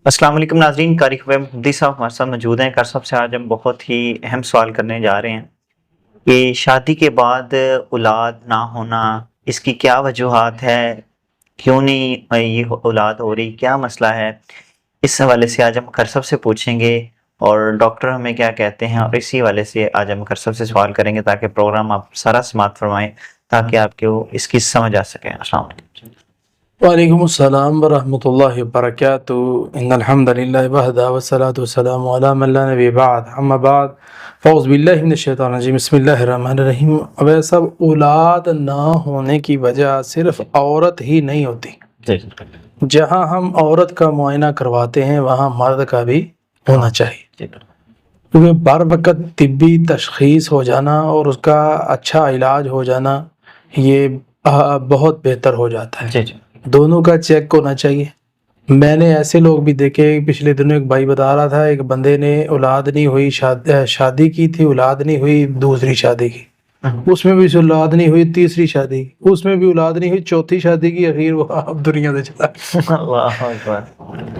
السلام علیکم ناظرین، قاری خبیب مہدی صاحب ہمارے ساتھ موجود ہیں۔ قاری صاحب سے آج ہم بہت ہی اہم سوال کرنے جا رہے ہیں کہ شادی کے بعد اولاد نہ ہونا، اس کی کیا وجوہات ہے، کیوں نہیں یہ اولاد ہو رہی، کیا مسئلہ ہے۔ اس حوالے سے آج ہم قاری صاحب سے پوچھیں گے اور ڈاکٹر ہمیں کیا کہتے ہیں، اور اسی حوالے سے آج ہم قاری صاحب سے سوال کریں گے تاکہ پروگرام آپ سارا سماعت فرمائیں تاکہ آپ کو اس کی سمجھ آ سکے۔ السلام علیکم۔ وعلیکم السلام ورحمۃ اللہ وبرکاتہ۔ ان الحمد للہ وحدہ والصلاۃ والسلام علی من لا نبی بعد، اما بعد فاعوذ باللہ من الشیطان الرجیم، بسم اللہ الرحمن الرحیم۔ اب سب اولاد نہ ہونے کی وجہ صرف عورت ہی نہیں ہوتی، جہاں ہم عورت کا معائنہ کرواتے ہیں وہاں مرد کا بھی ہونا چاہیے، کیونکہ بر وقت طبی تشخیص ہو جانا اور اس کا اچھا علاج ہو جانا یہ بہت بہتر ہو جاتا ہے۔ دونوں کا چیک ہونا چاہیے۔ میں نے ایسے لوگ بھی دیکھے، پچھلے دنوں ایک بھائی بتا رہا تھا ایک بندے نے اولاد نہیں ہوئی، شادی کی تھی، اولاد نہیں ہوئی، دوسری شادی کی، اس میں بھی اولاد نہیں ہوئی، تیسری شادی کی، اس میں بھی اولاد نہیں ہوئی، چوتھی شادی کی، اخیر وہ اب دنیا سے چلا۔ اللہ اکبر۔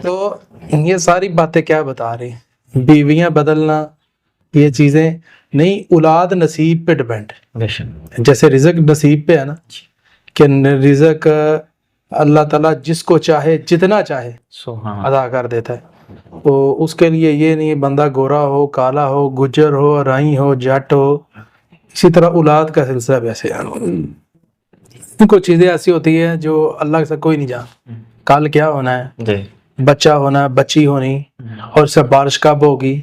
تو یہ ساری باتیں کیا بتا رہی ہیں؟ بیویاں بدلنا، یہ چیزیں نہیں، اولاد نصیب پہ ڈیپینڈ ہے۔ جیسے رزق نصیب پہ ہے نا، کہ رزق اللہ تعالیٰ جس کو چاہے جتنا چاہے ادا کر دیتا ہے۔ تو اس کے لیے یہ نہیں بندہ گورا ہو، کالا ہو، گجر ہو، رائی ہو، جٹ ہو، اسی طرح اولاد کا سلسلہ ویسے کچھ چیزیں ایسی ہوتی ہیں جو اللہ سے کوئی نہیں جانتا، کل کیا ہونا ہے، بچہ ہونا، بچی ہونی، اور اس سے بارش کب ہوگی،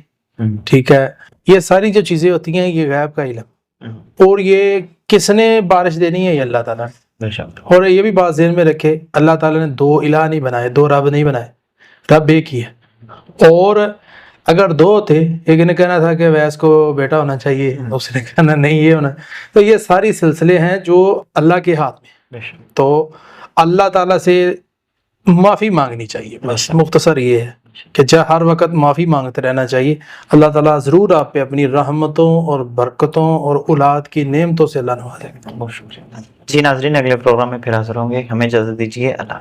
ٹھیک ہے، یہ ساری جو چیزیں ہوتی ہیں یہ غیب کا علم، اور یہ کس نے بارش دینی ہے، یہ اللہ تعالیٰ نے۔ اور یہ بھی بات ذہن میں رکھے، اللہ تعالیٰ نے دو الہ نہیں بنائے، دو رب نہیں بنائے، رب ایک ہی ہے۔ اور اگر دو تھے، ایک نے کہنا تھا کہ ویس کو بیٹا ہونا چاہیے، دوسرے نے کہنا نہیں یہ ہونا، تو یہ ساری سلسلے ہیں جو اللہ کے ہاتھ میں، تو اللہ تعالیٰ سے معافی مانگنی چاہیے، بس مختصر یہ ہے کہ ہر وقت معافی مانگتے رہنا چاہیے۔ اللہ تعالیٰ ضرور آپ پہ اپنی رحمتوں اور برکتوں اور اولاد کی نعمتوں سے اللہ نوازے گا۔ بہت شکریہ جی ناظرین، اگلے پروگرام میں پھر حاضر ہوں گے، ہمیں اجازت دیجیے، اللہ حافظ۔